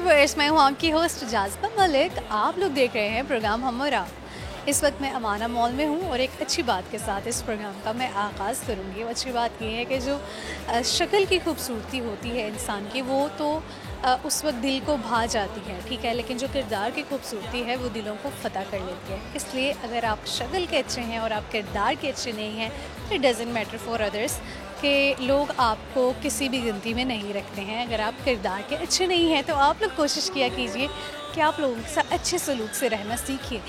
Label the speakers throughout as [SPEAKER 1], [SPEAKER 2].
[SPEAKER 1] Viewers, मैं हूँ आपकी होस्ट जाज़बा मलिक। आप लोग देख रहे हैं प्रोग्राम हम और आप। इस वक्त मैं अमाना मॉल में हूँ और एक अच्छी बात के साथ इस प्रोग्राम का मैं आगाज़ करूँगी। वो अच्छी बात ये है कि जो शक्ल की खूबसूरती होती है इंसान की, वो तो उस वक्त दिल को भा जाती है, ठीक है, लेकिन जो किरदार की खूबसूरती है वो दिलों को फ़तह कर लेती है। इसलिए अगर आप शक्ल के अच्छे हैं और आप किरदार के अच्छे नहीं हैं, it doesn't matter for others कि लोग आपको किसी भी गिनती में नहीं रखते हैं। अगर आप किरदार के अच्छे नहीं हैं तो आप लोग कोशिश किया कीजिए कि आप लोगों के साथ अच्छे सलूक से रहना सीखिए।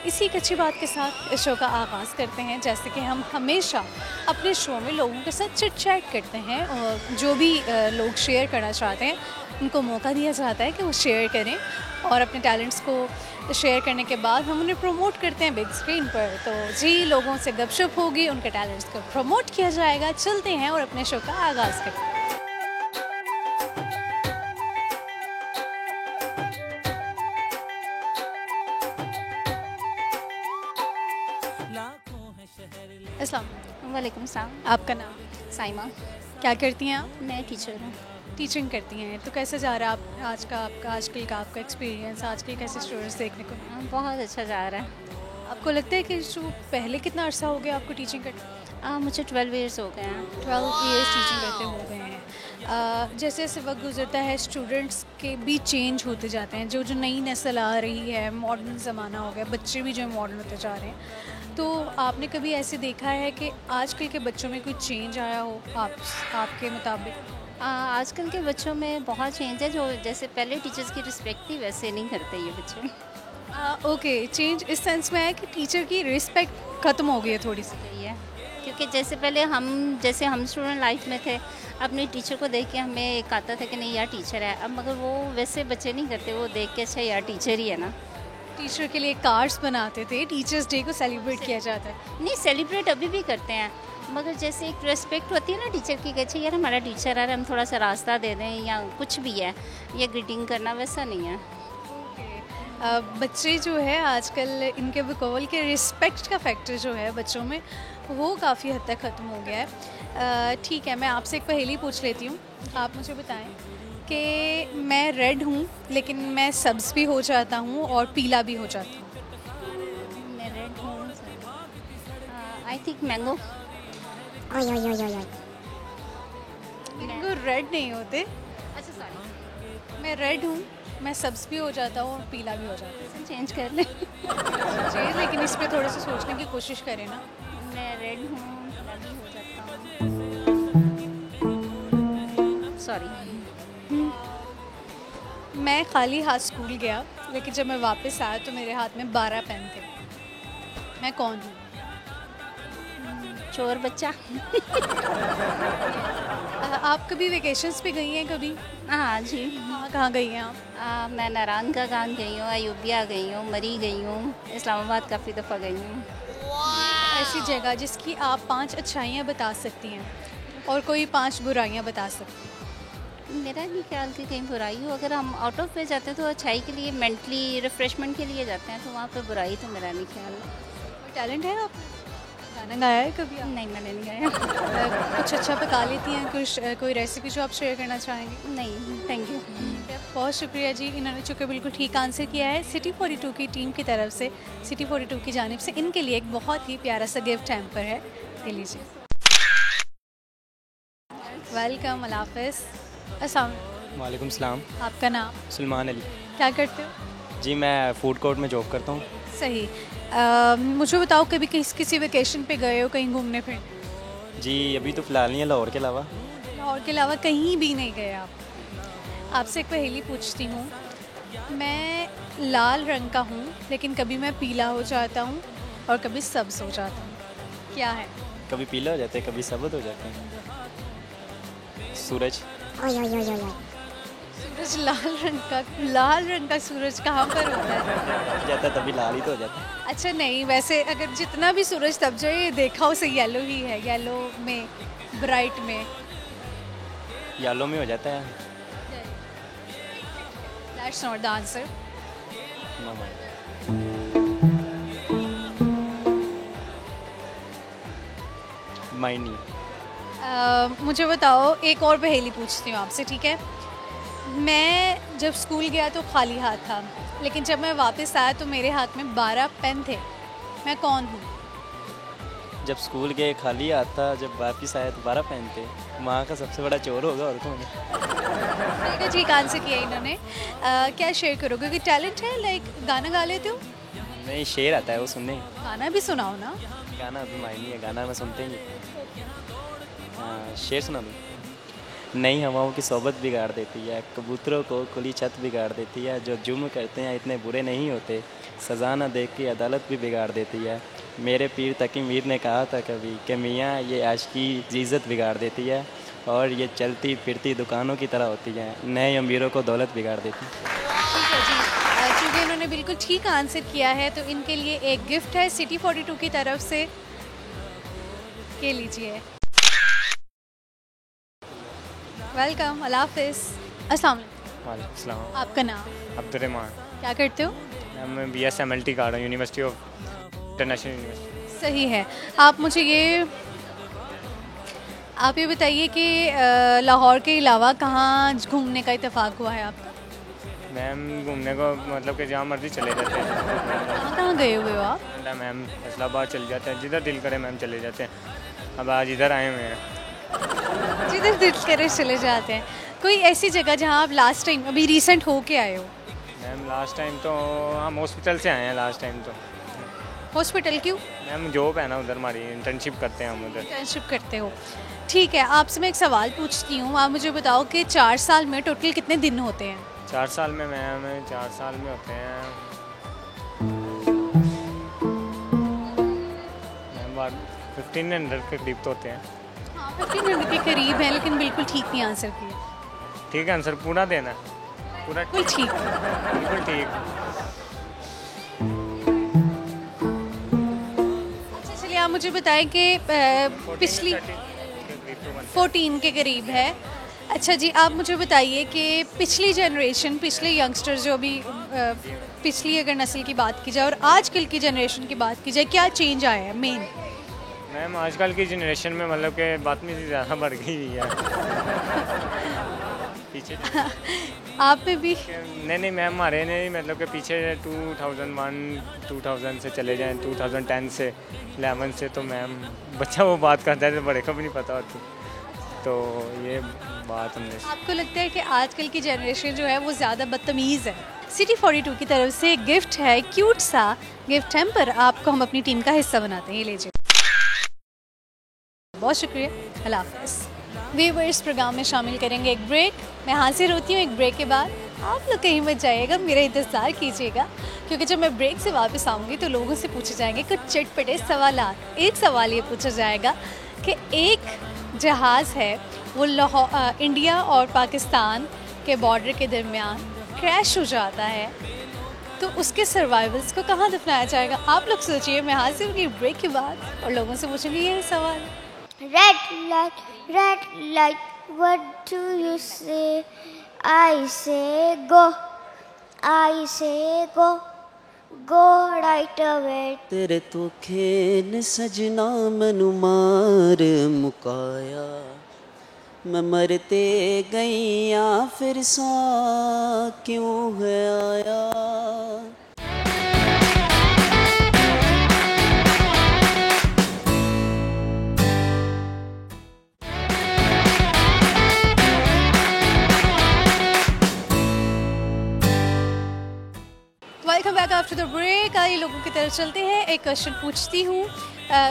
[SPEAKER 1] इसी एक अच्छी बात के साथ इस शो का आगाज़ करते हैं। जैसे कि हम हमेशा अपने शो में लोगों के साथ चिट चैट करते हैं और जो भी लोग शेयर करना चाहते हैं उनको मौका दिया जाता है कि वो शेयर करें और अपने टैलेंट्स को शेयर करने के बाद हम उन्हें प्रमोट करते हैं बिग स्क्रीन पर। तो जी, लोगों से गपशप होगी, उनके टैलेंट्स को प्रमोट किया जाएगा। चलते हैं और अपने शो का आगाज़ करते हैं। अस्सलाम वालेकुम।
[SPEAKER 2] वालेकुम सलाम।
[SPEAKER 1] आपका नाम?
[SPEAKER 2] साइमा।
[SPEAKER 1] क्या करती हैं आप?
[SPEAKER 2] मैं टीचर हूँ।
[SPEAKER 1] टीचिंग करती हैं। तो कैसे जा रहा है आपका आजकल का आपका एक्सपीरियंस? आजकल कैसे स्टूडेंट्स देखने को?
[SPEAKER 2] बहुत अच्छा जा रहा है।
[SPEAKER 1] आपको लगता है कि जो पहले कितना अर्सा हो गया आपको टीचिंग करते?
[SPEAKER 2] मुझे 12 ईयर्स हो गए हैं।
[SPEAKER 1] 12 ईयर्स टीचिंग करते हो गए हैं। जैसे जैसे वक्त गुजरता है स्टूडेंट्स के भी चेंज होते जाते हैं। जो जो नई नस्ल आ रही है, मॉडर्न ज़माना हो गया, बच्चे भी जो मॉडर्न होते जा रहे हैं। तो आपने कभी ऐसे देखा है कि आजकल के बच्चों में कोई चेंज आया हो आपके मुताबिक?
[SPEAKER 2] आजकल के बच्चों में बहुत चेंज है। जो जैसे पहले टीचर्स की रिस्पेक्ट थी वैसे नहीं करते ये बच्चे।
[SPEAKER 1] ओके, चेंज इस सेंस में है कि टीचर की रिस्पेक्ट ख़त्म हो गई है थोड़ी सी।
[SPEAKER 2] सही है, क्योंकि जैसे पहले हम स्टूडेंट लाइफ में थे, अपने टीचर को देख के हमें एक आता था कि नहीं यार टीचर है। अब मगर वो वैसे बच्चे नहीं करते, वो देख के अच्छा यार टीचर ही है ना।
[SPEAKER 1] टीचर के लिए कार्ड्स बनाते थे, टीचर्स डे को सेलिब्रेट किया जाता है।
[SPEAKER 2] नहीं, सेलिब्रेट अभी भी करते हैं, मगर जैसे एक रिस्पेक्ट होती है ना टीचर की, कि अच्छा यार हमारा टीचर है, हम थोड़ा सा रास्ता दे दें या कुछ भी है, या ग्रीटिंग करना, वैसा नहीं है।
[SPEAKER 1] बच्चे जो है आजकल इनके बकौल के रिस्पेक्ट का फैक्टर जो है बच्चों में वो काफ़ी हद तक ख़त्म हो गया है। ठीक है, मैं आपसे एक पहेली पूछ लेती हूँ। आप मुझे बताएं कि मैं रेड हूँ लेकिन मैं सब्ज़ भी हो जाता हूँ और पीला भी हो जाता हूँ।
[SPEAKER 2] मैं रेड हूँ, I think mango.
[SPEAKER 1] Mango red नहीं होते।
[SPEAKER 2] अच्छा सॉरी,
[SPEAKER 1] मैं रेड हूँ, मैं सब्ज़ भी हो जाता हूँ और पीला भी हो जाता हूँ।
[SPEAKER 2] चेंज कर ले।
[SPEAKER 1] जी, लेकिन इस पे थोड़े से सोचने की कोशिश करें ना।
[SPEAKER 2] मैं रेड हूँ, पीला भी हो जाता हूँ। सॉरी।
[SPEAKER 1] मैं खाली हाथ स्कूल गया लेकिन जब मैं वापस आया तो मेरे हाथ में 12 पेन थे। मैं कौन हूँ?
[SPEAKER 2] चोर बच्चा।
[SPEAKER 1] आप कभी वेकेशंस पे गई हैं कभी?
[SPEAKER 2] हाँ जी।
[SPEAKER 1] कहाँ गई हैं आप?
[SPEAKER 2] मैं नारंगा गांव गई हूँ, अयोध्या गई हूँ, मरी गई हूँ, इस्लामाबाद काफ़ी दफ़ा गई हूँ।
[SPEAKER 1] ऐसी जगह जिसकी आप 5 अच्छाइयाँ बता सकती हैं और कोई 5 बुराइयाँ बता सकती हैं।
[SPEAKER 2] मेरा नहीं ख्याल कि कहीं बुराई हो। अगर हम आउट ऑफ वे जाते हैं तो अच्छाई के लिए, मेंटली रिफ्रेशमेंट के लिए जाते हैं, तो वहाँ पे बुराई तो मेरा नहीं ख्याल।
[SPEAKER 1] कोई टैलेंट है आप? गाना गाया है कभी आप?
[SPEAKER 2] नहीं, मैंने नहीं गाया।
[SPEAKER 1] कुछ अच्छा पका लेती हैं? कोई रेसिपी जो आप शेयर करना चाहेंगे?
[SPEAKER 2] नहीं, थैंक यू।
[SPEAKER 1] बहुत शुक्रिया जी। इन्होंने चूँकि बिल्कुल ठीक आंसर किया है। सिटी 42 की टीम की तरफ से, सिटी 42 की जानिब से इनके लिए एक बहुत ही प्यारा सा गिफ्ट हैम्पर है। ले लीजिए। वेलकम, अल्लाह हाफ़िज़। अस्सलाम
[SPEAKER 3] वालेकुम सलाम।
[SPEAKER 1] आपका नाम?
[SPEAKER 3] सलमान अली।
[SPEAKER 1] क्या करते हो?
[SPEAKER 3] जी, मैं फूड कोर्ट में जॉब करता हूँ।
[SPEAKER 1] सही। मुझे बताओ, कभी किसी वेकेशन पे गए हो कहीं घूमने फिरने?
[SPEAKER 3] जी, अभी तो फ़िलहाल नहीं है, लाहौर के अलावा।
[SPEAKER 1] लाहौर के अलावा कहीं भी नहीं गए आप? आपसे एक पहेली पूछती हूँ। मैं लाल रंग का हूँ लेकिन कभी मैं पीला हो जाता हूँ और कभी सब्ज़ हो जाता हूँ। क्या है?
[SPEAKER 3] कभी पीला हो जाते हैं, कभी सब्ज़ हो जाते हैं। सूरज।
[SPEAKER 1] सूरज लाल रंग का सूरज कहाँ पर होता है?
[SPEAKER 3] जाता है तभी लाल ही तो हो जाता है।
[SPEAKER 1] अच्छा नहीं, वैसे अगर जितना भी सूरज तब जाए देखा उसे येलो ही है, येलो में, ब्राइट में।
[SPEAKER 3] येलो में हो जाता है।
[SPEAKER 1] That's not the answer.
[SPEAKER 3] No mind. Mind नहीं।
[SPEAKER 1] मुझे बताओ, एक और पहेली पूछती हूँ आपसे, ठीक है? मैं जब स्कूल गया तो खाली हाथ था, लेकिन जब मैं वापस आया तो मेरे हाथ में 12 पेन थे। मैं कौन हूँ?
[SPEAKER 3] जब स्कूल गए खाली आता, जब वापस आए तो 12 पेन थे। वहाँ का सबसे बड़ा चोर होगा और कौन है?
[SPEAKER 1] बिल्कुल ठीक आंसर किया इन्होंने। क्या शेयर करोगे? कोई टैलेंट है, लाइक गाना गा लेते हो?
[SPEAKER 3] नहीं, शेर आता है वो सुनने।
[SPEAKER 1] गाना भी सुनाओ ना।
[SPEAKER 3] गाना अभी मायने नहीं है, गाना मैं सुनते ही नहीं। हाँ, शेर सुना दूँ? नई हवाओं की सोबत बिगाड़ देती है, कबूतरों को खुली छत बिगाड़ देती है, जो जुर्म करते हैं इतने बुरे नहीं होते, सज़ा न देख के अदालत भी बिगाड़ देती है। मेरे पीर तकी मीर ने कहा था कभी कि मियाँ ये आशिकी इज़्ज़त बिगाड़ देती है, और ये चलती फिरती दुकानों की तरह होती है, नए अमीरों को दौलत बिगाड़ देती है।
[SPEAKER 1] ठीक है जी, चूँकि इन्होंने बिल्कुल ठीक आंसर किया है तो इनके लिए एक गिफ्ट है सिटी 42 की तरफ से। के लीजिए। वेलकम, अल्लाह हाफिज़। अस्सलाम वालेकुम।
[SPEAKER 4] वालेकुम सलाम।
[SPEAKER 1] आपका नाम?
[SPEAKER 4] अब्दुर्रहमान।
[SPEAKER 1] क्या करते हो?
[SPEAKER 4] मैं BSMLT कर रहा हूँ, यूनिवर्सिटी ऑफ इंटरनेशनल यूनिवर्सिटी।
[SPEAKER 1] सही है। आप ये बताइए कि लाहौर के अलावा कहाँ घूमने का इत्तेफाक हुआ है आपका?
[SPEAKER 4] मैम घूमने को मतलब कि जहाँ मर्जी चले जाते हैं।
[SPEAKER 1] कहाँ कहाँ गए हुए हो आप?
[SPEAKER 4] मैम फैसलाबाद चले जाते हैं, जिधर दिल करे मैम चले जाते हैं। अब आज इधर आए हुए हैं।
[SPEAKER 1] जिधर दिल करे चले जाते हैं। कोई ऐसी जगह जहाँ आप लास्ट टाइम अभी रिसेंट हो के आए हो?
[SPEAKER 4] मैम लास्ट टाइम तो हम हॉस्पिटल से आए हैं। लास्ट टाइम तो
[SPEAKER 1] हॉस्पिटल क्यों?
[SPEAKER 4] मैम जॉब है ना उधर, हमारी इंटर्नशिप करते हैं हम उधर।
[SPEAKER 1] इंटर्नशिप करते हो, ठीक है। आपसे मैं एक सवाल पूछती हूँ, आप मुझे बताओ कि 4 साल में टोटल कितने दिन होते हैं?
[SPEAKER 4] 4 साल में मैम 4 साल में होते हैं मैम 1500 के करीब तो होते हैं।
[SPEAKER 1] हाँ, 1500 के करीब है, लेकिन बिल्कुल ठीक नहीं आंसर किया।
[SPEAKER 4] ठीक है, आंसर पूरा देना, पूरा
[SPEAKER 1] बिल्कुल ठीक।
[SPEAKER 4] बिल्कुल ठीक।
[SPEAKER 1] अच्छा चलिए, आप मुझे बताएं कि पिछली 14 के करीब है। अच्छा जी, आप मुझे बताइए कि पिछली जनरेशन, पिछले यंगस्टर जो अभी पिछली अगर नस्ल की बात की जाए और आजकल की जनरेशन की बात की जाए, क्या चेंज आया है मेन?
[SPEAKER 4] मैम आजकल की जनरेशन में मतलब कि बदतमीजी ज़्यादा बढ़ गई है। पीछे
[SPEAKER 1] आप में भी?
[SPEAKER 4] नहीं मैम, हमारे नहीं, मतलब कि पीछे 2001 2000 से चले जाएं, 2010 से 11 से, तो मैम बच्चा वो बात करता है तो बड़े को भी नहीं पता होती। तो ये बात हमने।
[SPEAKER 1] आपको लगता है कि आजकल की जनरेशन जो है वो ज़्यादा बदतमीज़ है? सिटी 42 की तरफ से गिफ्ट है, क्यूट सा गिफ्ट है, पर आपको हम अपनी टीम का हिस्सा बनाते हैं। ये लीजिए। बहुत शुक्रिया, अल्लाह हाफ़िज़। व्यूअर्स, प्रोग्राम में शामिल करेंगे एक ब्रेक। मैं हाजिर होती हूँ एक ब्रेक के बाद। आप लोग कहीं मत जाइएगा, मेरा इंतज़ार कीजिएगा, क्योंकि जब मैं ब्रेक से वापस आऊँगी तो लोगों से पूछे जाएंगे कुछ चटपटे सवालात। एक सवाल ये पूछा जाएगा कि एक जहाज़ है वो इंडिया और पाकिस्तान के बॉर्डर के दरमियान क्रैश हो जाता है, तो उसके सर्वाइवल्स को कहाँ दफनाया जाएगा? आप लोग सोचिए, मैं हाजिर होंगी ब्रेक के बाद और लोगों से पूछूंगी ये सवाल।
[SPEAKER 5] Red light, what do you say? I say go, I say go, go right away.
[SPEAKER 6] तेरे तो खेन सजना मैनू मार मुकाया, मैं मरते गईया फिर सा क्यों है आया।
[SPEAKER 1] Welcome back after the break. आइए लोगों की तरफ चलते हैं। एक क्वेश्चन पूछती हूँ।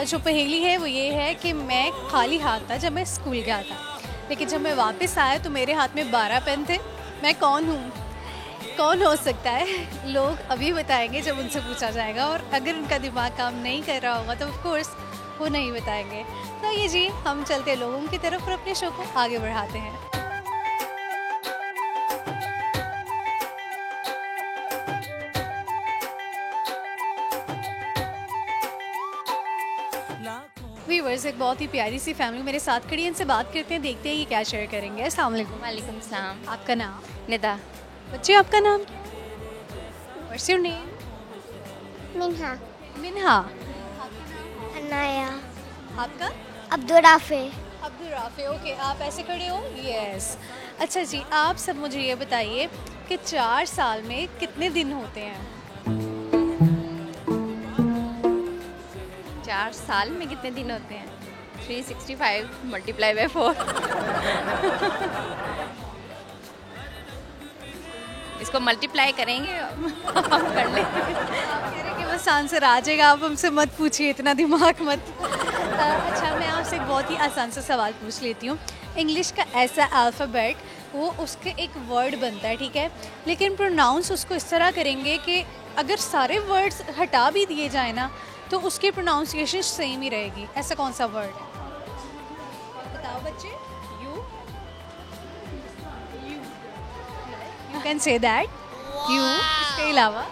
[SPEAKER 1] जो पहेली है वो ये है कि मैं खाली हाथ था जब मैं स्कूल गया था, लेकिन जब मैं वापस आया तो मेरे हाथ में 12 पेन थे। मैं कौन हूँ? कौन हो सकता है? लोग अभी बताएंगे जब उनसे पूछा जाएगा, और अगर उनका दिमाग काम नहीं कर रहा होगा तो ऑफ कोर्स वो नहीं बताएंगे। तो ये जी, हम चलते हैं लोगों की तरफ और अपने शो को आगे बढ़ाते हैं। व्यूअर्स, एक बहुत ही प्यारी सी फैमिली मेरे साथ खड़ी है, इनसे बात करते हैं, देखते हैं ये क्या शेयर करेंगे। अस्सलाम वालेकुम।
[SPEAKER 2] वालेकुम सलाम।
[SPEAKER 1] आपका नाम?
[SPEAKER 2] निदा।
[SPEAKER 1] बच्चे, आपका नाम? What's your name?
[SPEAKER 5] Minha,
[SPEAKER 1] मिन्हा।
[SPEAKER 5] Anaya,
[SPEAKER 1] आपका?
[SPEAKER 5] Abdul Rafi.
[SPEAKER 1] Abdul Rafe. Okay, आप ऐसे खड़े हो? यस। अच्छा जी, आप सब मुझे ये बताइए कि 4 साल में कितने दिन होते हैं?
[SPEAKER 7] 4 साल में कितने दिन होते हैं? 365 मल्टीप्लाई बाय 4। इसको मल्टीप्लाई करेंगे हम कर लेंगे।
[SPEAKER 1] कह रहे कि बस आंसर आ जाएगा, आप हमसे मत पूछिए, इतना दिमाग मत। अच्छा, मैं आपसे एक बहुत ही आसान सा सवाल पूछ लेती हूँ। इंग्लिश का ऐसा अल्फ़ाबेट, वो उसके एक वर्ड बनता है, ठीक है, लेकिन प्रोनाउंस उसको इस तरह करेंगे कि अगर सारे वर्ड्स हटा भी दिए जाए ना तो उसकी प्रोनाउंसिएशन सेम ही रहेगी। ऐसा कौन सा वर्ड है? बताओ बच्चे। You can say that. You, इसके अलावा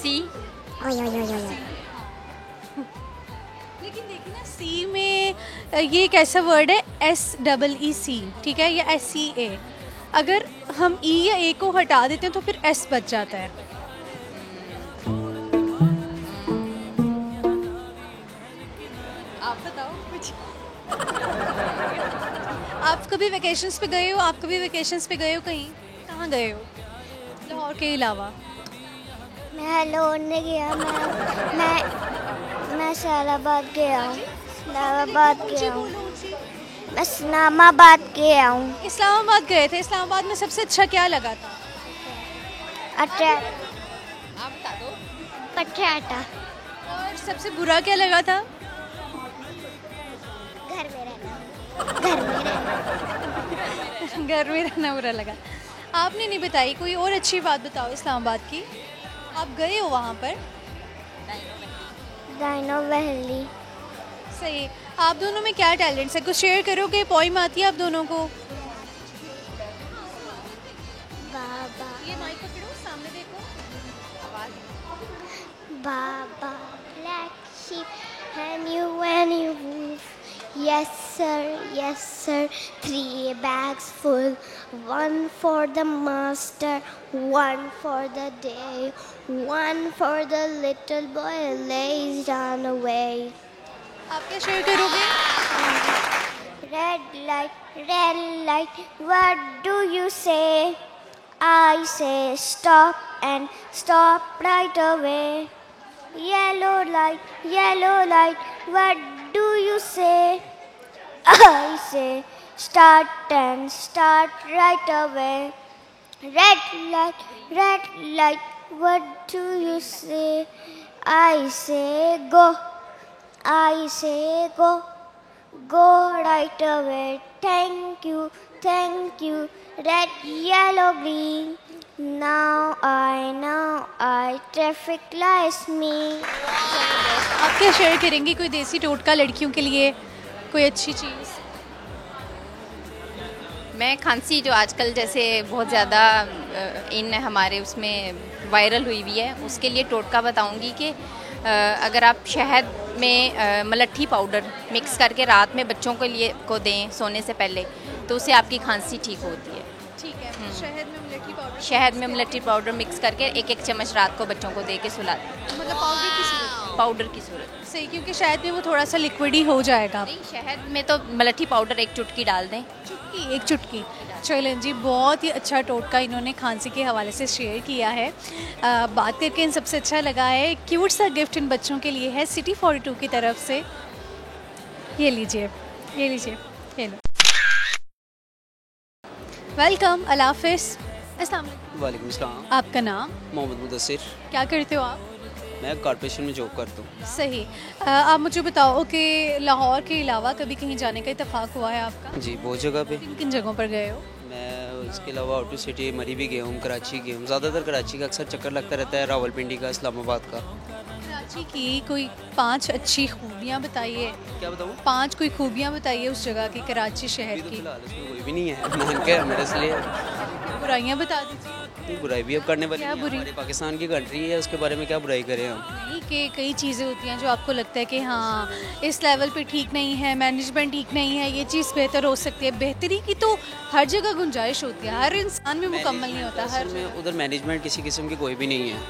[SPEAKER 7] सी।
[SPEAKER 1] लेकिन देखिए ना, सी में ये एक ऐसा वर्ड है SEEC, ठीक है, या SEA। अगर हम ई या ए को हटा देते हैं तो फिर एस बच जाता है। आप बताओ कुछ। आप कभी वेकेशंस पे गए हो? आप कभी वेकेशंस पे गए हो कहीं? कहाँ गए हो लाहौर के अलावा?
[SPEAKER 5] मैं लाहौर नहीं गया, मैं इस्लामाबाद गया हूँ। इस्लामाबाद गया हूँ। मैं इस्लामाबाद गया हूँ।
[SPEAKER 1] इस्लामाबाद गए थे। इस्लामाबाद में सबसे अच्छा क्या लगा था?
[SPEAKER 5] अच्छा,
[SPEAKER 7] आप बता दो।
[SPEAKER 5] पटाटा।
[SPEAKER 1] और सबसे बुरा क्या लगा था?
[SPEAKER 5] घर में रहना। घर में रहना।
[SPEAKER 1] घर में रहना बुरा लगा। आपने नहीं बताई, कोई और अच्छी बात बताओ इस्लामाबाद की। आप गए हो वहाँ पर?
[SPEAKER 5] Dino Valley.
[SPEAKER 1] सही। आप दोनों में क्या टैलेंट्स है? कुछ शेयर करोगे? पोइम आती है आप दोनों को?
[SPEAKER 5] बाबा
[SPEAKER 1] ये माइक पकड़ो, सामने देखो।
[SPEAKER 5] Baba, black sheep, and you move. Yes sir, 3 bags full. 1 for the master, 1 for the day, 1 for the little boy who lays down away.
[SPEAKER 1] आप क्या शेयर करोगे?
[SPEAKER 5] Red light, what do you say? I say stop and stop right away. Yellow light, what do you say? I say start and start right away. Red light, what do you say? I say go go right away. Thank you, red, yellow, green. Now I traffic lights me.
[SPEAKER 1] आप क्या share करेंगे? कोई देसी टोटका लड़कियों के लिए, कोई अच्छी चीज़?
[SPEAKER 7] मैं खांसी जो आजकल जैसे बहुत ज़्यादा इन हमारे उसमें वायरल हुई हुई है, उसके लिए टोटका बताऊंगी कि अगर आप शहद में मलट्ठी पाउडर मिक्स करके रात में बच्चों के लिए को दें सोने से पहले, तो उससे आपकी खांसी ठीक होती है।
[SPEAKER 1] ठीक है,
[SPEAKER 7] शहद में मलट्ठी पाउडर मिक्स करके 1-1 चम्मच रात को बच्चों को दे के सुला दें।
[SPEAKER 1] मतलब पाउडर की सूरत
[SPEAKER 7] सही,
[SPEAKER 1] क्योंकि शहद में वो थोड़ा सा लिक्विड ही हो जाएगा।
[SPEAKER 7] नहीं, शहद में तो मलट्ठी पाउडर 1 चुटकी डाल दें।
[SPEAKER 1] एक चुटकी। चलें जी, बहुत ही अच्छा टोटका इन्होंने खांसी के हवाले से शेयर किया है। बात करके इन सबसे अच्छा लगा है। क्यूट सा गिफ्ट इन बच्चों के लिए है सिटी 42 की तरफ से। ये लीजिए, ये लो। वेलकम, अल्लाह हाफिज़। अस्सलाम वालेकुम।
[SPEAKER 6] वालेकुम अस्सलाम।
[SPEAKER 1] आपका नाम?
[SPEAKER 6] मोहम्मद मुदस्सिर।
[SPEAKER 1] क्या करते हो आप?
[SPEAKER 6] मैं कॉर्पोरेशन में जॉब करता हूँ।
[SPEAKER 1] सही। आप मुझे बताओ कि लाहौर के अलावा कभी कहीं जाने का इत्तेफाक हुआ है आपका?
[SPEAKER 6] जी, बहुत जगह पे।
[SPEAKER 1] किन किन जगहों पर गए हो?
[SPEAKER 6] मैं इसके अलावा आउट ऑफ सिटी मरी भी गया हूँ, कराची गया हूँ। ज़्यादातर कराची का अक्सर चक्कर लगता रहता है, रावलपिंडी का, इस्लामाबाद का।
[SPEAKER 1] कराची की कोई 5 अच्छी खूबियाँ बताइए।
[SPEAKER 6] क्या बताऊँ?
[SPEAKER 1] 5 कोई खूबियाँ बताइए उस जगह की, कराची शहर
[SPEAKER 6] अभी तो
[SPEAKER 1] की।
[SPEAKER 6] फिलहाल इसमें कोई भी नहीं है मान के मेरे, इसलिए
[SPEAKER 1] बुराइयाँ बता दीजिए।
[SPEAKER 6] नहीं, बुराई भी अब करने वाली
[SPEAKER 1] क्या
[SPEAKER 6] नहीं है।
[SPEAKER 1] बुरी?
[SPEAKER 6] हमारे पाकिस्तान की कंट्री है, उसके बारे में क्या बुराई करें हम?
[SPEAKER 1] नहीं, कि कई चीज़ें होती हैं जो आपको लगता है कि हाँ इस लेवल पे ठीक नहीं है, मैनेजमेंट ठीक नहीं है, ये चीज़ बेहतर हो सकती है। बेहतरी की तो हर जगह गुंजाइश होती है, हर इंसान में मुकम्मल नहीं होता। हर
[SPEAKER 6] असल में उधर मैनेजमेंट किसी किस्म की कोई भी नहीं है।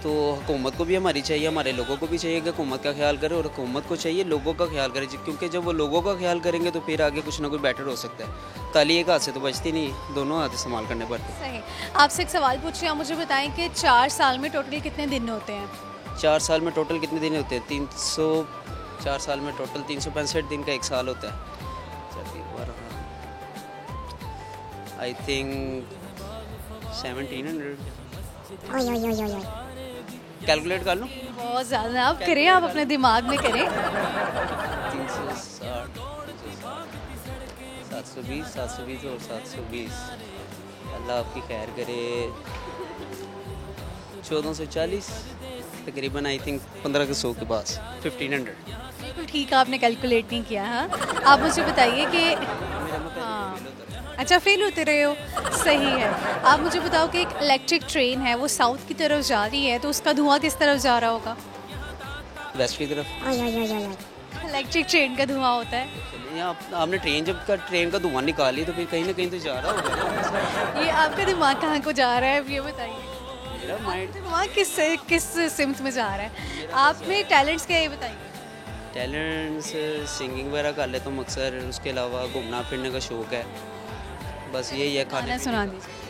[SPEAKER 6] तो हुकूमत को भी हमारी चाहिए, हमारे लोगों को भी चाहिए कि हुकूमत का ख्याल करे, और हुकूमत को चाहिए लोगों का ख्याल करे, क्योंकि जब वो लोगों का ख्याल करेंगे तो फिर आगे कुछ ना कुछ बेटर हो सकता है। ताली एक हाथ से तो बचती नहीं, दोनों हाथ इस्तेमाल करने पड़ते।
[SPEAKER 1] सही। आपसे एक सवाल पूछिए, आप मुझे बताएं कि 4 साल में टोटल कितने दिन होते हैं?
[SPEAKER 6] 4 साल में टोटल कितने दिन होते हैं? 4 साल में टोटल 365 दिन का एक साल होता है। I think 1700। कैलकुलेट कर लो।
[SPEAKER 1] बहुत ज़्यादा आप करें, आप अपने दिमाग में करें।
[SPEAKER 6] 360, 720, 720 और 720। अल्लाह आपकी खैर करे। 1440 तकरीबन, आई थिंक 1500 के पास, 1500।
[SPEAKER 1] बिल्कुल ठीक, आपने कैलकुलेट नहीं किया। हाँ, आप मुझे बताइए कि हाँ, अच्छा फेल होते रहे हो, सही है। आप मुझे बताओ कि एक इलेक्ट्रिक ट्रेन है, वो साउथ की तरफ जा रही है, तो उसका धुआं किस तरफ जा रहा होगा?
[SPEAKER 6] वेस्ट की तरफ।
[SPEAKER 1] इलेक्ट्रिक ट्रेन का धुआं होता है।
[SPEAKER 6] आपने ट्रेन का धुआं निकाली तो फिर कहीं ना कहीं तो जा रहा होगा।
[SPEAKER 1] ये आपका दिमाग कहाँ को जा रहा है, ये बताइए।
[SPEAKER 6] मेरा माइंड
[SPEAKER 1] दिमाग किस सिमत में जा रहा है? आप में टैलेंट्स क्या है, ये बताइए।
[SPEAKER 6] टैलेंट्स सिंगिंग वगैरह कर लेता हूँ अक्सर, उसके अलावा घूमना फिरने का शौक़ है, बस यही है।
[SPEAKER 1] गाना सुना दीजिए।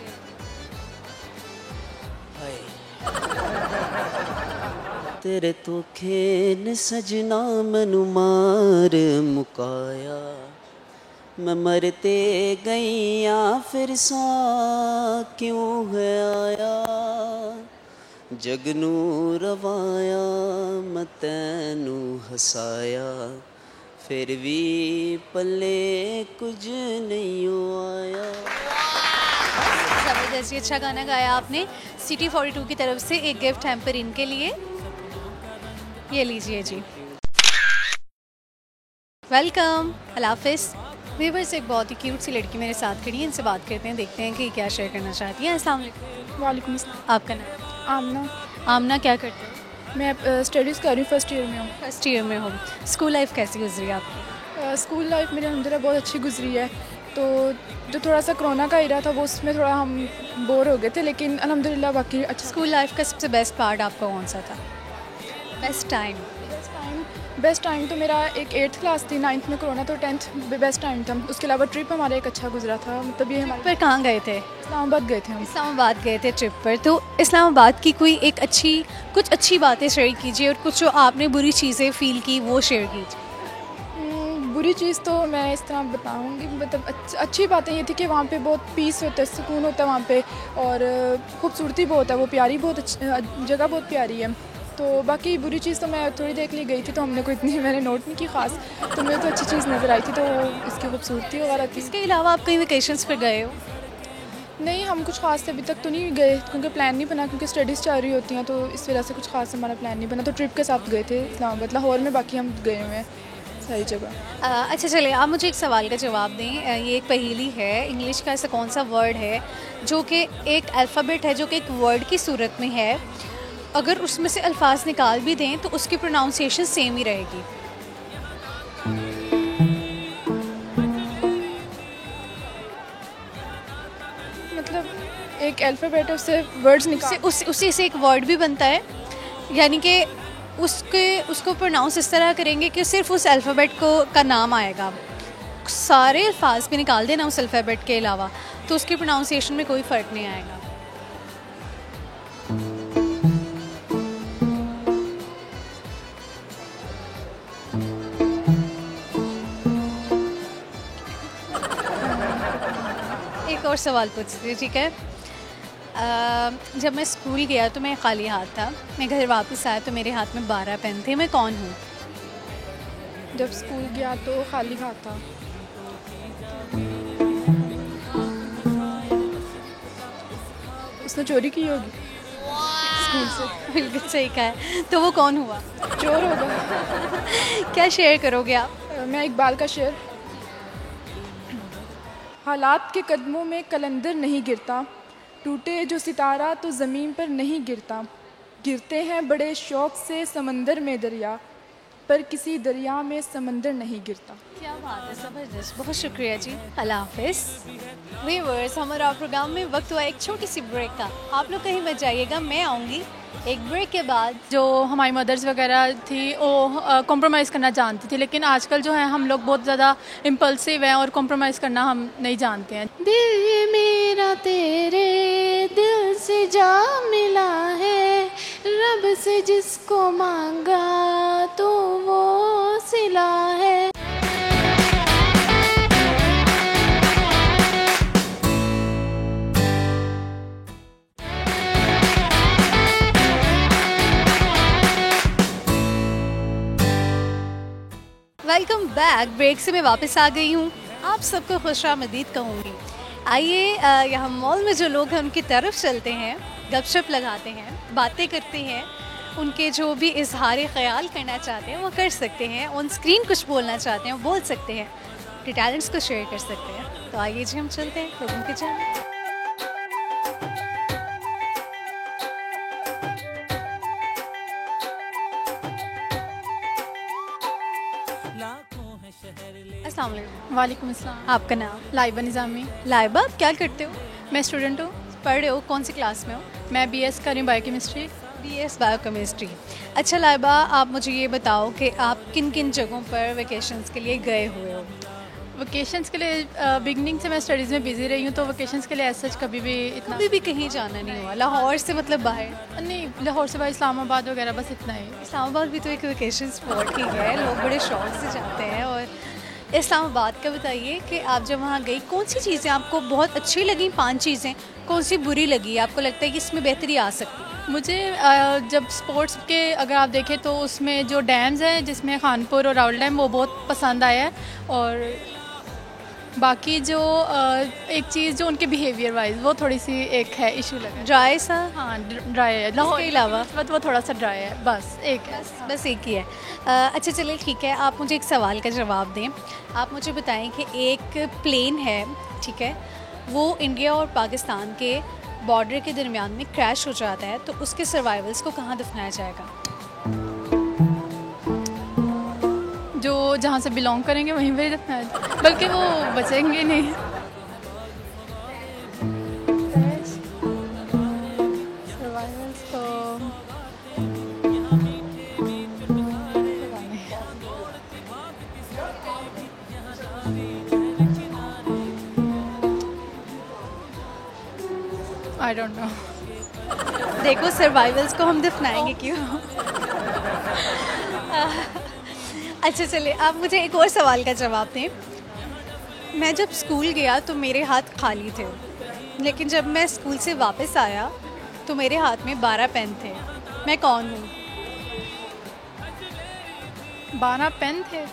[SPEAKER 6] तेरे धोखे ने सजना मैनू मार मुकाया, मैं मरते गईया फिर सा क्यों है आया, जगनू रवाया मैं तैनू हसाया, फिर भी पल्ले कुछ नहीं आया।
[SPEAKER 1] ज़बरदस्त, जी अच्छा गाना गाया आपने। सिटी 42 की तरफ से एक गिफ्ट हैम्पर इनके लिए, ये लीजिए जी। वेलकम, अल्लाह हाफिज़। वीवर से एक बहुत ही क्यूट सी लड़की मेरे साथ खड़ी है, इनसे बात करते हैं, देखते हैं कि क्या शेयर करना चाहती हैं। अस्सलाम वालेकुम।
[SPEAKER 8] वालेकुम अस्सलाम।
[SPEAKER 1] आपका नाम?
[SPEAKER 8] आमना।
[SPEAKER 1] आमना, क्या करते हो?
[SPEAKER 8] मैं स्टडीज़ कर रही हूँ, फर्स्ट ईयर में हूँ।
[SPEAKER 1] फर्स्ट ईयर में हो। स्कूल लाइफ कैसी गुजरी आपकी?
[SPEAKER 8] स्कूल लाइफ मेरी अल्हम्दुलिल्लाह बहुत अच्छी गुजरी है। तो जो थोड़ा सा कोरोना का एरा था वो उसमें थोड़ा हम बोर हो गए थे, लेकिन अल्हम्दुलिल्लाह बाकी अच्छा।
[SPEAKER 1] स्कूल लाइफ का सबसे बेस्ट पार्ट आपका कौन सा था? Best time?
[SPEAKER 8] बेस्ट टाइम तो मेरा एक 8th क्लास थी, 9th में कोरोना, तो 10th बेस्ट टाइम था। उसके अलावा ट्रिप हमारा एक अच्छा गुजरा था, मतलब ये हमारे।
[SPEAKER 1] पर कहाँ गए थे?
[SPEAKER 8] इस्लामाबाद गए थे हम।
[SPEAKER 1] इस्लामाबाद गए थे ट्रिप पर। तो इस्लामाबाद की कोई एक कुछ अच्छी बातें शेयर कीजिए, और कुछ जो आपने बुरी चीज़ें फील की वो शेयर कीजिए।
[SPEAKER 8] बुरी चीज़ तो मैं इस तरह बताऊंगी, मतलब अच्छी बातें ये थी कि वहाँ पे बहुत पीस होता है, सुकून होता है वहाँ पे, और खूबसूरती बहुत है, वो प्यारी बहुत जगह बहुत प्यारी है। तो बाकी बुरी चीज़ तो मैं थोड़ी देर के लिए गई थी, तो हमने कोई इतनी मैंने नोट नहीं की ख़ास, तो मुझे तो अच्छी चीज़ नज़र आई थी, तो इसकी खूबसूरती वगैरह थी।
[SPEAKER 1] इसके अलावा आप कहीं वेकेशंस पर गए हो?
[SPEAKER 8] नहीं, हम कुछ ख़ास अभी तक तो नहीं गए, क्योंकि प्लान नहीं बना, क्योंकि स्टडीज़ चल रही होती हैं, तो इस वजह से कुछ ख़ास हमारा प्लान नहीं बना। तो ट्रिप के साथ गए थे इस्लामाबाद, लाहौर में बाकी हम गए हुए हैं सारी जगह।
[SPEAKER 1] अच्छा चलिए, आप मुझे एक सवाल का जवाब दें। ये एक पहेली है, इंग्लिश का ऐसा कौन सा वर्ड है जो कि एक अल्फ़ाबेट है, जो कि एक वर्ड की सूरत में है, अगर उसमें से अल्फाज निकाल भी दें तो उसकी प्रोनाउंसिएशन सेम ही रहेगी?
[SPEAKER 8] मतलब एक अल्फ़ाबेट है, उससे वर्ड्स निकाल,
[SPEAKER 1] उसी से एक वर्ड भी बनता है, यानी कि उसको प्रोनाउंस इस तरह करेंगे कि सिर्फ उस अल्फ़ाबेट का नाम आएगा, सारे अल्फाज भी निकाल देना उस अल्फ़ाबेट के अलावा, तो उसकी प्रोनाउंसिएशन में कोई फ़र्क नहीं आएगा। एक और सवाल पूछती हूँ, ठीक है? जब मैं स्कूल गया तो मैं खाली हाथ था, मैं घर वापस आया तो मेरे हाथ में 12 पेन थे, मैं कौन हूँ?
[SPEAKER 8] जब स्कूल गया तो खाली हाथ था। उसने चोरी की होगी स्कूल से।
[SPEAKER 1] बिल्कुल सही कहा है। तो वो कौन हुआ?
[SPEAKER 8] चोर होगा।
[SPEAKER 1] क्या शेयर करोगे आप?
[SPEAKER 8] मैं इकबाल का शेर। हालात के कदमों में कलंदर नहीं गिरता, टूटे जो सितारा तो ज़मीन पर नहीं गिरता, गिरते हैं बड़े शौक़ से समंदर में दरिया, पर किसी दरिया में समंदर नहीं गिरता।
[SPEAKER 1] क्या बात है, ज़बरदस्त, बहुत शुक्रिया जी, अल्लाह हाफिज़। व्यूअर्स, हमारा प्रोग्राम में वक्त हुआ एक छोटी सी ब्रेक का। आप लोग कहीं मत जाइएगा, मैं आऊँगी एक ब्रेक के बाद।
[SPEAKER 8] जो हमारी मदर्स वगैरह थी वो कॉम्प्रोमाइज़ करना जानती थी, लेकिन आजकल जो है हम लोग बहुत ज़्यादा इम्पल्सिव हैं और कॉम्प्रोमाइज़ करना हम नहीं जानते हैं। दिल ये मेरा तेरे दिल से जा मिला है, रब से जिसको मांगा तो वो सिला है।
[SPEAKER 1] Welcome back. ब्रेक से मैं वापस आ गई हूँ, आप सबको खुशामदीद कहूँगी। आइए यहाँ मॉल में जो लोग हैं उनकी तरफ चलते हैं, गपशप लगाते हैं, बातें करते हैं, उनके जो भी इजहार ख्याल करना चाहते हैं वो कर सकते हैं, ऑन स्क्रीन कुछ बोलना चाहते हैं वो बोल सकते हैं, अपने टैलेंट्स को शेयर कर सकते हैं। तो आइए जी हम चलते हैं लोगों के जाने। अस्सलाम वालेकुम।
[SPEAKER 8] वालेकुम अस्सलाम।
[SPEAKER 1] आपका नाम?
[SPEAKER 8] लाइबा निज़ामी।
[SPEAKER 1] लाइबा, आप क्या करते हो?
[SPEAKER 8] मैं स्टूडेंट हूँ।
[SPEAKER 1] पढ़ रहे हो? कौन सी क्लास में हो?
[SPEAKER 8] मैं BS कर रही हूँ बायोकेमिस्ट्री।
[SPEAKER 1] BS biochemistry. अच्छा लाइबा, आप मुझे ये बताओ कि आप किन किन जगहों पर वेकेशंस के लिए गए हुए हो?
[SPEAKER 8] वेकेशंस के लिए बिगनिंग से मैं स्टडीज़ में बिज़ी रही हूँ, तो वेकेशंस के लिए ऐसा कभी भी इतना
[SPEAKER 1] कभी भी कहीं जाना नहीं हुआ? लाहौर से मतलब बाहर?
[SPEAKER 8] नहीं, लाहौर से बाहर इस्लामाबाद वगैरह बस इतना ही।
[SPEAKER 1] इस्लामाबाद भी तो एक वेकेशन स्पॉट ही है, लोग बड़े शौक से जाते हैं। और इस्लामाबाद का बताइए कि आप जब वहाँ गई कौन सी चीज़ें आपको बहुत अच्छी लगी? 5 चीज़ें, कौन सी बुरी लगी? आपको लगता है कि इसमें बेहतरी आ सकती है?
[SPEAKER 8] मुझे जब स्पोर्ट्स के अगर आप देखें तो उसमें जो डैम्स हैं जिसमें खानपुर और रावल डैम वो बहुत पसंद आया है। और बाकी जो एक चीज़ जो उनके बिहेवियर वाइज वो थोड़ी सी एक है इशू लगा।
[SPEAKER 1] ड्राई सा?
[SPEAKER 8] हाँ ड्राई है। लाहौर
[SPEAKER 1] के अलावा
[SPEAKER 8] वो थोड़ा सा ड्राई है, बस एक है।
[SPEAKER 1] बस एक ही है। अच्छा चलिए ठीक है, आप मुझे एक सवाल का जवाब दें। आप मुझे बताएं कि एक प्लेन है, ठीक है, वो इंडिया और पाकिस्तान के बॉर्डर के दरमियान में क्रैश हो जाता है, तो उसके सर्वाइवल्स को कहाँ दफनाया जाएगा?
[SPEAKER 8] जो जहाँ से बिलोंग करेंगे वहीं पे दफनाया, बल्कि वो बचेंगे नहीं। सर्वाइवल्स तो आई डोंट नो।
[SPEAKER 1] देखो सर्वाइवल्स को हम दफनाएंगे क्यों? अच्छा चलिए, आप मुझे एक और सवाल का जवाब दें। मैं जब स्कूल गया तो मेरे हाथ खाली थे, लेकिन जब मैं स्कूल से वापस आया तो मेरे हाथ में 12 पेन थे। मैं कौन हूँ?
[SPEAKER 8] 12 पेन थे?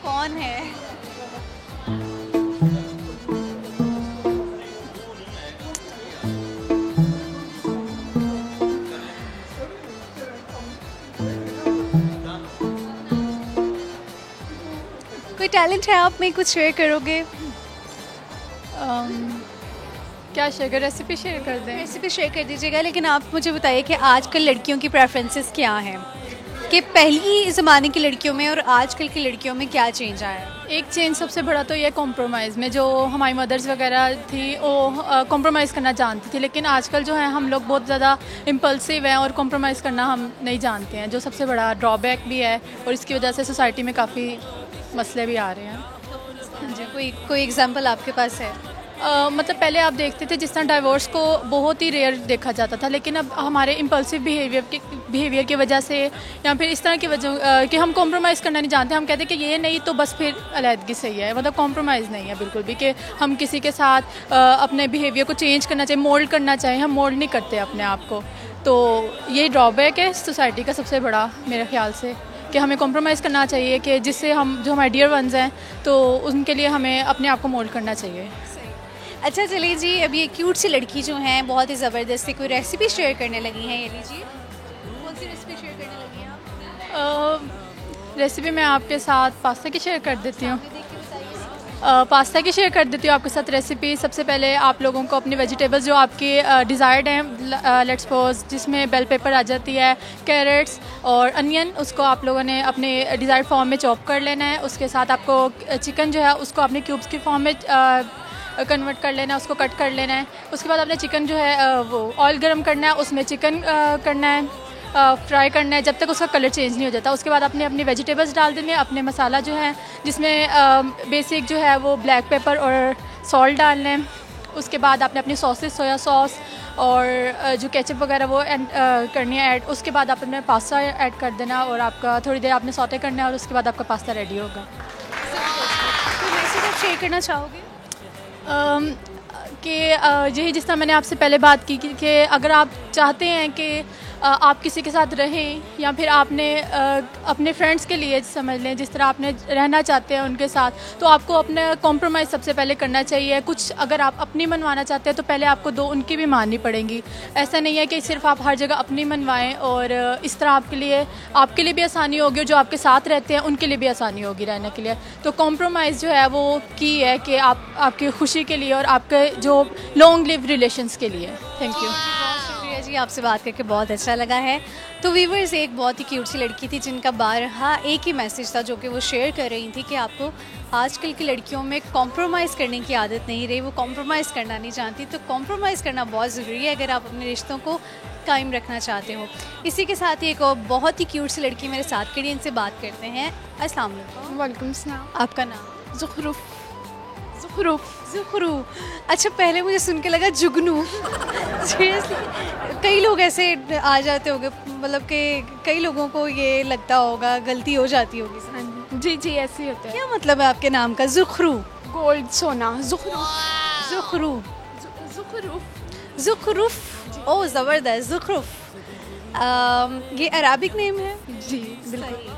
[SPEAKER 1] कौन है? कोई टैलेंट है आप में, कुछ शेयर करोगे?
[SPEAKER 8] क्या शेयर कर, रेसिपी शेयर कर दें?
[SPEAKER 1] रेसिपी शेयर कर दीजिएगा, लेकिन आप मुझे बताइए कि आजकल लड़कियों की प्रेफरेंसेस क्या हैं, कि पहली ज़माने की लड़कियों में और आजकल की लड़कियों में क्या चेंज आया है?
[SPEAKER 8] एक चेंज सबसे बड़ा तो ये कॉम्प्रोमाइज़ में, जो हमारी मदर्स वगैरह थी वो कॉम्प्रोमाइज़ करना जानती थी, लेकिन आजकल जो है हम लोग बहुत ज़्यादा इम्पल्सिव हैं और कॉम्प्रोमाइज़ करना हम नहीं जानते हैं, जो सबसे बड़ा ड्रॉबैक भी है। और इसकी वजह से सोसाइटी में काफ़ी मसले भी आ रहे हैं।
[SPEAKER 1] जी, कोई एग्जांपल आपके पास है?
[SPEAKER 8] मतलब पहले आप देखते थे जिस तरह डाइवोर्स को बहुत ही रेयर देखा जाता था, लेकिन अब हमारे इम्पल्सिव बिहेवियर की वजह से या फिर इस तरह की वजह कि हम कॉम्प्रोमाइज़ करना नहीं जानते, हम कहते हैं कि ये नहीं तो बस फिर अलहदगी सही है। मतलब कॉम्प्रोमाइज़ नहीं है बिल्कुल भी कि हम किसी के साथ अपने बिहेवियर को चेंज करना चाहिए, मोल्ड करना चाहिए, हम मोल्ड नहीं करते अपने आप को। तो ये ड्रॉबैक है सोसाइटी का सबसे बड़ा मेरे ख्याल से, कि हमें कॉम्प्रोमाइज़ करना चाहिए, कि जिससे हम जो हमारे डियर वंस हैं तो उनके लिए हमें अपने आप को मोल्ड करना चाहिए।
[SPEAKER 1] अच्छा चलिए जी, अभी एक क्यूट सी लड़की जो है बहुत ही ज़बरदस्ती कोई रेसिपी शेयर करने लगी हैं, ये लीजिए। कौन सी रेसिपी शेयर करने लगी हैं आप?
[SPEAKER 8] रेसिपी मैं आपके साथ पास्ता की शेयर कर देती हूँ।
[SPEAKER 1] देख के बताइए।
[SPEAKER 8] पास्ता की शेयर कर देती हूँ आपके साथ रेसिपी। सबसे पहले आप लोगों को अपनी वेजिटेबल्स जो आपके डिज़ायर्ड हैं, लेट्स सपोज जिसमें बेल पेपर आ जाती है, कैरेट्स और अनियन, उसको आप लोगों ने अपने डिज़ायर्ड फॉर्म में चॉप कर लेना है। उसके साथ आपको चिकन जो है उसको अपने क्यूब्स की फॉर्म में कन्वर्ट कर लेना है, उसको कट कर लेना है। उसके बाद आपने चिकन जो है वो ऑयल गर्म करना है, उसमें चिकन करना है, फ्राई करना है जब तक उसका कलर चेंज नहीं हो जाता। उसके बाद आपने अपनी वेजिटेबल्स डाल देने, अपने मसाला जो है जिसमें बेसिक जो है वो ब्लैक पेपर और सॉल्ट डालना है। उसके बाद आपने अपनी सॉसेस, सोया सॉस और जो केचप वगैरह वो करनी है ऐड। उसके बाद आपने पास्ता ऐड कर देना और आपका थोड़ी देर आपने सौटे करना है और उसके बाद आपका पास्ता रेडी होगा।
[SPEAKER 1] तो मैसेज आप शेयर करना चाहोगे?
[SPEAKER 8] कि यही जिस तरह मैंने आपसे पहले बात की कि अगर आप चाहते हैं कि आप किसी के साथ रहें या फिर आपने अपने फ्रेंड्स के लिए समझ लें जिस तरह आपने रहना चाहते हैं उनके साथ, तो आपको अपना कॉम्प्रोमाइज़ सबसे पहले करना चाहिए। कुछ अगर आप अपनी मनवाना चाहते हैं तो पहले आपको दो उनकी भी माननी पड़ेंगी। ऐसा नहीं है कि सिर्फ आप हर जगह अपनी मनवाएं और इस तरह आपके लिए भी आसानी होगी और जो आपके साथ रहते हैं उनके लिए भी आसानी होगी रहने के लिए। तो कॉम्प्रोमाइज़ जो है वो की है कि आपकी खुशी के लिए और आपके जो लॉन्ग लिव रिलेशंस के लिए। Thank you.
[SPEAKER 1] शुक्रिया जी, आपसे बात करके बहुत अच्छा लगा है। तो व्यूवर्स, एक बहुत ही क्यूट सी लड़की थी जिनका बारहा एक ही मैसेज था जो कि वो शेयर कर रही थी कि आपको आजकल की लड़कियों में कॉम्प्रोमाइज़ करने की आदत नहीं रही, वो कॉम्प्रोमाइज़ करना नहीं चाहती। तो कॉम्प्रोमाइज़ करना बहुत ज़रूरी है अगर आप अपने रिश्तों को कायम रखना चाहते हो। इसी के साथ ही एक और बहुत ही क्यूट सी लड़की मेरे साथ खड़ी है, इनसे बात करते हैं। अस्सलाम वालेकुम।
[SPEAKER 8] वालेकुम सलाम।
[SPEAKER 1] आपका नाम?
[SPEAKER 8] ज़ुखरूफ।
[SPEAKER 1] ज़ुखरू। अच्छा, पहले मुझे सुन के लगा जुगनू। सीरियसली, कई लोग ऐसे आ जाते होंगे, मतलब कि कई लोगों को ये लगता होगा, गलती हो जाती होगी।
[SPEAKER 8] हाँ जी जी, ऐसे ही होता है।
[SPEAKER 1] क्या मतलब है आपके नाम का? ज़ुखरू,
[SPEAKER 8] गोल्ड सोना।
[SPEAKER 1] ज़ुखरू, ज़ुखरूफ। ओह ज़बरदस्त, ज़ुखरूफ। ये अराबिक नेम है?
[SPEAKER 8] जी बिल्कुल।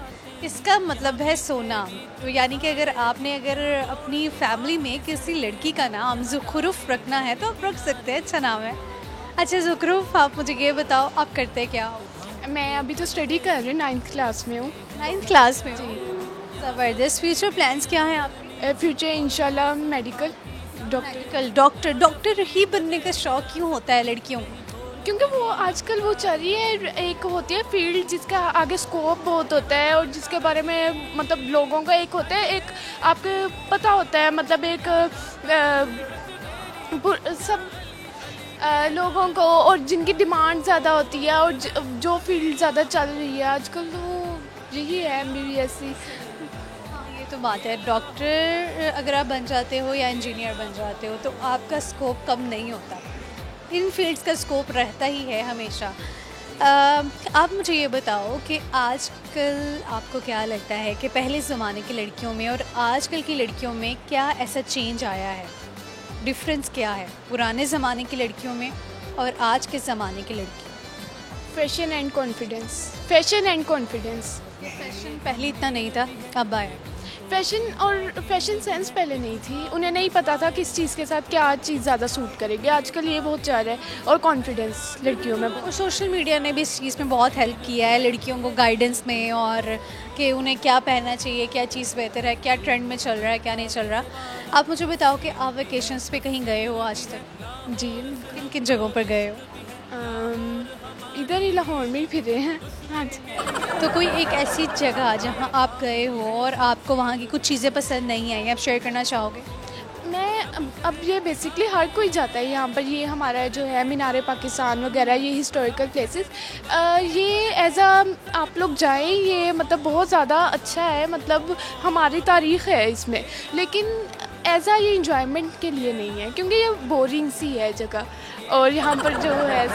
[SPEAKER 1] इसका मतलब है सोना। तो यानी कि अगर अपनी फैमिली में किसी लड़की का नाम ज़ुखरूफ रखना है तो आप रख सकते हैं, अच्छा नाम है। अच्छा ज़ुखरूफ, आप मुझे ये बताओ आप करते क्या हो?
[SPEAKER 8] मैं अभी तो स्टडी कर रही हूँ, 9th क्लास में हूँ।
[SPEAKER 1] 9th क्लास में? जी। ज़बरदस्त। फ्यूचर प्लान्स क्या हैं आपके?
[SPEAKER 8] फ्यूचर इंशाल्लाह मेडिकल
[SPEAKER 1] डॉक्टर ही बनने का शौक़ क्यों होता है लड़कियों को?
[SPEAKER 8] क्योंकि वो आजकल वो चल रही है, एक होती है फील्ड जिसका आगे स्कोप बहुत होता है और जिसके बारे में मतलब लोगों का एक होता है, एक आपको पता होता है, मतलब एक सब लोगों को, और जिनकी डिमांड ज़्यादा होती है और जो फील्ड ज़्यादा चल रही है आजकल, तो यही है MBBS।
[SPEAKER 1] ये तो बात है, डॉक्टर अगर आप बन जाते हो या इंजीनियर बन जाते हो तो आपका स्कोप कम नहीं होता। इन फील्ड्स का स्कोप रहता ही है हमेशा। आप मुझे ये बताओ कि आजकल आपको क्या लगता है कि पहले ज़माने की लड़कियों में और आजकल की लड़कियों में क्या ऐसा चेंज आया है? डिफरेंस क्या है पुराने ज़माने की लड़कियों में और आज के ज़माने की लड़कियों?
[SPEAKER 8] Fashion and confidence.
[SPEAKER 1] फैशन पहले इतना नहीं था, अब आया।
[SPEAKER 8] फैशन सेंस पहले नहीं थी, उन्हें नहीं पता था किस चीज़ के साथ क्या चीज़ ज़्यादा सूट करेगी। आजकल ये बहुत ज़्यादा है। और कॉन्फिडेंस लड़कियों में,
[SPEAKER 1] और सोशल मीडिया ने भी इस चीज़ में बहुत हेल्प किया है लड़कियों को गाइडेंस में, और कि उन्हें क्या पहनना चाहिए, क्या चीज़ बेहतर है, क्या ट्रेंड में चल रहा है, क्या नहीं चल रहा। आप मुझे बताओ कि आप वेकेशंस पे कहीं गए हो आज तक?
[SPEAKER 8] जी।
[SPEAKER 1] किन किन जगहों पर गए हो?
[SPEAKER 8] इधर ही लाहौर में ही फिरे हैं। हाँ जी।
[SPEAKER 1] तो कोई एक ऐसी जगह जहाँ आप गए हो और आपको वहाँ की कुछ चीज़ें पसंद नहीं आई, आप शेयर करना चाहोगे?
[SPEAKER 8] मैं अब ये बेसिकली हर कोई जाता है यहाँ पर, ये हमारा जो है मीनार पाकिस्तान वगैरह, ये हिस्टोरिकल प्लेसेस, ये एज आप लोग जाएं, ये मतलब बहुत ज़्यादा अच्छा है, मतलब हमारी तारीख़ है इसमें, लेकिन एज ये इंजॉयमेंट के लिए नहीं है क्योंकि ये बोरिंग सी है जगह। और यहाँ पर जो है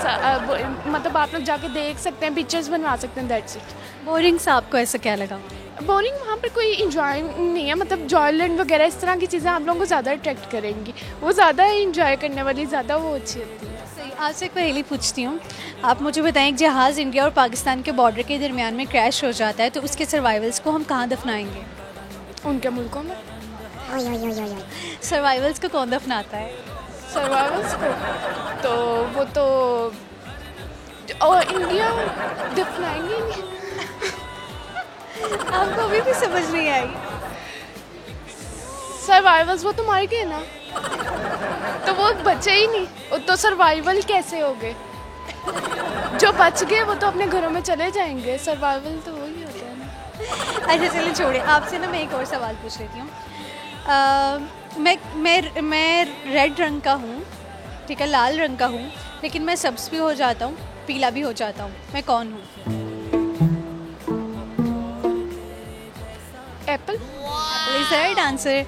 [SPEAKER 8] मतलब आप लोग जाके देख सकते हैं, पिक्चर्स बनवा सकते हैं, दैट्स इट।
[SPEAKER 1] बोरिंग सा आपको ऐसा क्या लगा?
[SPEAKER 8] बोरिंग, वहाँ पर कोई इंजॉय नहीं है, मतलब जॉयलैंड वगैरह इस तरह की चीज़ें आप लोगों को ज़्यादा अट्रैक्ट करेंगी, वो ज़्यादा इंजॉय करने वाली, ज़्यादा वो अच्छी होती है।
[SPEAKER 1] सही। आपसे एक पहेली पूछती हूँ, आप मुझे बताएं, एक जहाज़ इंडिया और पाकिस्तान के बॉर्डर के दरमियान में क्रैश हो जाता है तो उसके सर्वाइवल्स को हम कहाँ दफनाएंगे?
[SPEAKER 8] उनके मुल्कों में।
[SPEAKER 1] सर्वाइवल्स को कौन दफनाता है?
[SPEAKER 8] सर्वाइवल्स को, तो वो तो और इंडिया दफनाएंगे नहीं।
[SPEAKER 1] आपको अभी भी समझ नहीं आई?
[SPEAKER 8] सर्वाइवल्स वो तो मर गए ना, तो वो बचे ही नहीं, वो तो सर्वाइवल कैसे हो गए? जो बच गए वो तो अपने घरों में चले जाएंगे, सर्वाइवल तो वही होता है ना।
[SPEAKER 1] अच्छा चलिए छोड़िए, आपसे ना मैं एक और सवाल पूछ लेती हूँ। मैं रेड रंग का हूँ, ठीक है, लाल रंग का हूँ, लेकिन मैं सब्ज भी हो जाता हूँ, पीला भी हो जाता हूँ, मैं कौन हूँ?
[SPEAKER 8] एप्पल।
[SPEAKER 1] Is right answer.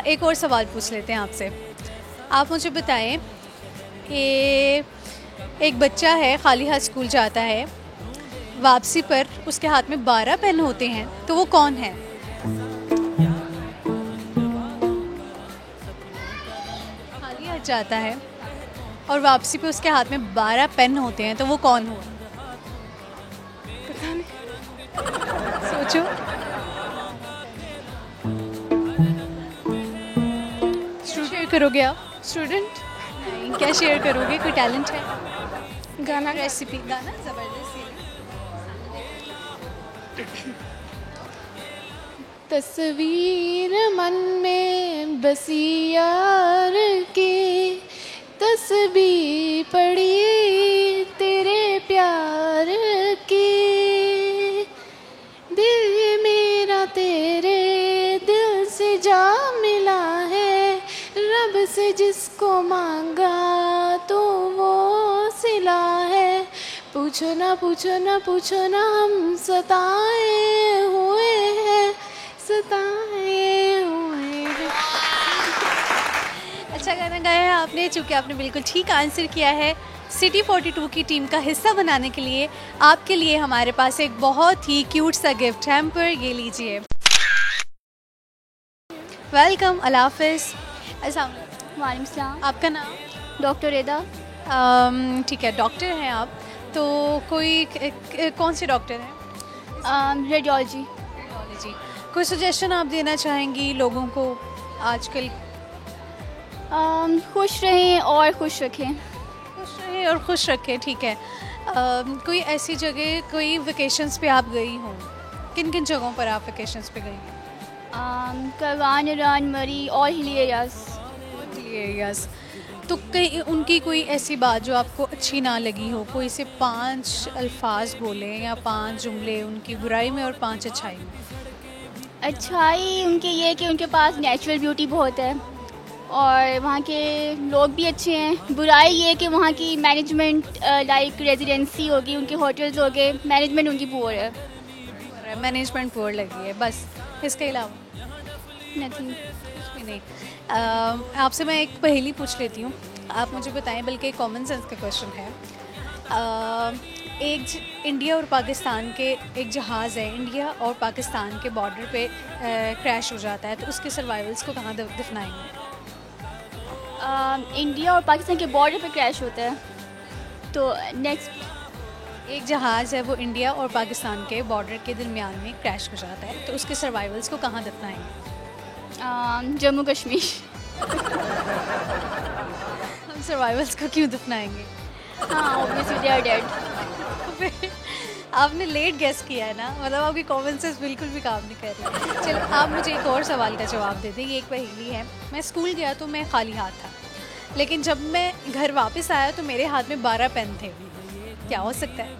[SPEAKER 1] एक और सवाल पूछ लेते हैं आपसे। आप मुझे बताएं कि एक बच्चा है, खाली हाथ स्कूल जाता है, वापसी पर उसके हाथ में 12 पेन होते हैं, तो वो कौन है? खाली हाथ जाता है और वापसी पे उसके हाथ में 12 पेन होते हैं, तो वो कौन हो?
[SPEAKER 8] पता नहीं।
[SPEAKER 1] सोचो। शेयर करोगे आप?
[SPEAKER 8] स्टूडेंट।
[SPEAKER 1] नहीं, क्या शेयर करोगे? कोई टैलेंट है?
[SPEAKER 8] गाना।
[SPEAKER 1] रेसिपी? गाना ज़बरदस्त।
[SPEAKER 8] तस्वीर मन में बसी यार की, तस्बीह पड़ी तेरे प्यार की, दिल मेरा तेरे दिल से जा मिला है, रब से जिसको मांगा तो वो सिला है, पूछो ना पूछो ना पूछो ना हम सताए हुए हैं, सताए हुए हैं।
[SPEAKER 1] अच्छा गाना गाया है आपने, चूँकि आपने बिल्कुल ठीक आंसर किया है। सिटी 42 की टीम का हिस्सा बनाने के लिए आपके लिए हमारे पास एक बहुत ही क्यूट सा गिफ्ट हैम्पर, ये लीजिए। वेलकम, अल्लाह हाफ़िज़। अस्सलाम
[SPEAKER 9] वालेकुम सलाम।
[SPEAKER 1] आपका नाम?
[SPEAKER 9] डॉक्टर रेदा।
[SPEAKER 1] ठीक है, डॉक्टर हैं आप, तो कोई कौन से डॉक्टर हैं?
[SPEAKER 9] रेडियोलॉजी।
[SPEAKER 1] रेडियोलॉजी। कोई सजेशन आप देना चाहेंगी लोगों को आजकल?
[SPEAKER 9] खुश रहें और खुश रखें।
[SPEAKER 1] खुश रहें और खुश रखें, ठीक है। कोई ऐसी जगह, कोई वेकेशंस पे आप गई हों, किन किन जगहों पर आप वेकेशंस पे गई हैं?
[SPEAKER 9] करवान, ईरान, मरी, और हिली
[SPEAKER 1] एरियाज़। तो कहीं उनकी कोई ऐसी बात जो आपको अच्छी ना लगी हो, कोई से 5 अल्फाज बोलें या 5 जुमले उनकी बुराई में और 5 अच्छाई में?
[SPEAKER 9] अच्छाई उनकी ये कि उनके पास नेचुरल ब्यूटी बहुत है और वहाँ के लोग भी अच्छे हैं। बुराई ये कि वहाँ की मैनेजमेंट, लाइक रेजिडेंसी होगी, उनके होटल्स हो गए, मैनेजमेंट उनकी पुअर है।
[SPEAKER 1] मैनेजमेंट पुअर लगी है, बस इसके अलावा
[SPEAKER 9] नथिंग।
[SPEAKER 1] कुछ भी नहीं। आपसे मैं एक पहेली पूछ लेती हूँ, आप मुझे बताएं, बल्कि एक कॉमन सेंस का क्वेश्चन है। इंडिया और पाकिस्तान के एक जहाज़ है, इंडिया और पाकिस्तान के बॉर्डर पे क्रैश हो जाता है, तो उसके सर्वाइवल्स को कहाँ दफनाएंगे?
[SPEAKER 9] इंडिया और पाकिस्तान के बॉर्डर पे क्रैश होता है, तो नेक्स्ट।
[SPEAKER 1] एक जहाज़ है, वो इंडिया और पाकिस्तान के बॉर्डर के दरमियान में क्रैश हो जाता है, तो उसके सर्वाइवल्स को कहाँ दफनाएंगे?
[SPEAKER 9] जम्मू कश्मीर।
[SPEAKER 1] हम सर्वाइवल्स को क्यों दफनाएंगे?
[SPEAKER 9] हाँ, ऑब्वियसली दे आर डेड।
[SPEAKER 1] आपने लेट गेस किया है ना, मतलब आपकी कॉमन सेंस बिल्कुल भी काम नहीं कर रही। चलो आप मुझे एक और सवाल का जवाब दे दें। ये एक पहेली है। मैं स्कूल गया तो मैं खाली हाथ था, लेकिन जब मैं घर वापस आया तो मेरे हाथ में 12 पेन थे। क्या हो सकता है?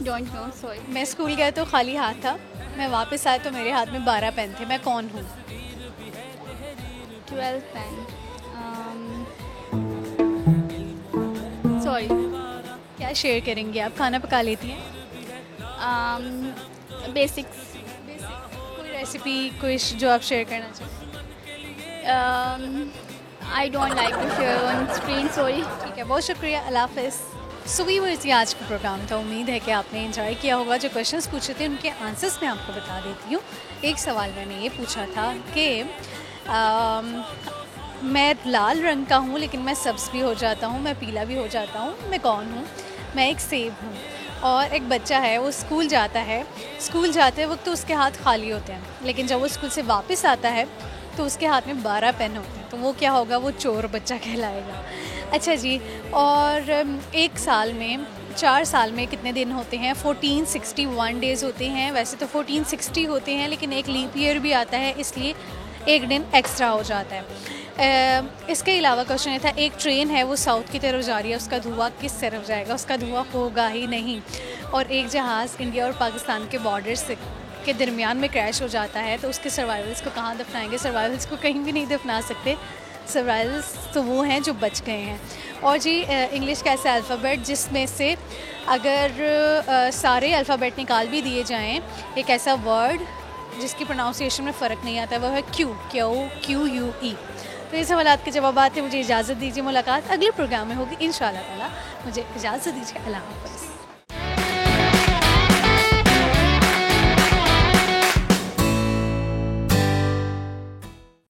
[SPEAKER 9] Don't know, sorry.
[SPEAKER 1] मैं स्कूल गया तो खाली हाथ था, मैं वापस आया तो मेरे हाथ में 12 पेन थे। मैं कौन हूँ?
[SPEAKER 9] 12 पेन। सॉरी।
[SPEAKER 1] क्या शेयर करेंगी आप? खाना पका लेती हैं?
[SPEAKER 9] बेसिक्स।
[SPEAKER 1] कोई रेसिपी, कोई जो आप शेयर करना चाहें?
[SPEAKER 9] I don't like to share on screen, sorry.
[SPEAKER 1] ठीक है, बहुत शुक्रिया, अल्लाह हाफ़िज़। सो वीवर्स, ये आज का प्रोग्राम था। उम्मीद है कि आपने एंजॉय किया होगा। जो क्वेश्चंस पूछे थे उनके आंसर्स मैं आपको बता देती हूँ। एक सवाल मैंने ये पूछा था कि मैं लाल रंग का हूँ, लेकिन मैं सब्ज़ भी हो जाता हूँ, मैं पीला भी हो जाता हूँ, मैं कौन हूँ? मैं एक सेब हूँ। और एक बच्चा है वो स्कूल जाता है, स्कूल जाते वक्त तो उसके हाथ खाली होते हैं, लेकिन जब वो स्कूल से वापस आता है तो उसके हाथ में 12 पेन होते हैं, तो वो क्या होगा, वो चोर बच्चा कहलाएगा। अच्छा जी, और एक साल में 4 साल में कितने दिन होते हैं? 1461 डेज़ होते हैं। वैसे तो 1460 होते हैं, लेकिन एक लीप ईयर भी आता है, इसलिए एक दिन एक्स्ट्रा हो जाता है। इसके अलावा क्वेश्चन ये था, एक ट्रेन है वो साउथ की तरफ जा रही है, उसका धुआं किस तरफ जाएगा? उसका धुआं होगा ही नहीं। और एक जहाज़ इंडिया और पाकिस्तान के बॉर्डर से के दरमियान में क्रैश हो जाता है, तो उसके सर्वाइवल्स को कहाँ दफनाएंगे? सर्वाइवल्स को कहीं भी नहीं दफना सकते, सर्वाइवल्स तो वो हैं जो बच गए हैं। और जी इंग्लिश का ऐसा अल्फ़ाबेट जिसमें से अगर सारे अल्फ़ाबेट निकाल भी दिए जाएं, एक ऐसा वर्ड जिसकी प्रोनाउंसिएशन में फ़र्क नहीं आता, वो है QUE। तो ये सवालात के जवाब थे। मुझे इजाज़त दीजिए, मुलाकात अगले प्रोग्राम में होगी इंशाअल्लाह ताला। मुझे इजाज़त दीजिए, अल्लाह हाफ़िज़।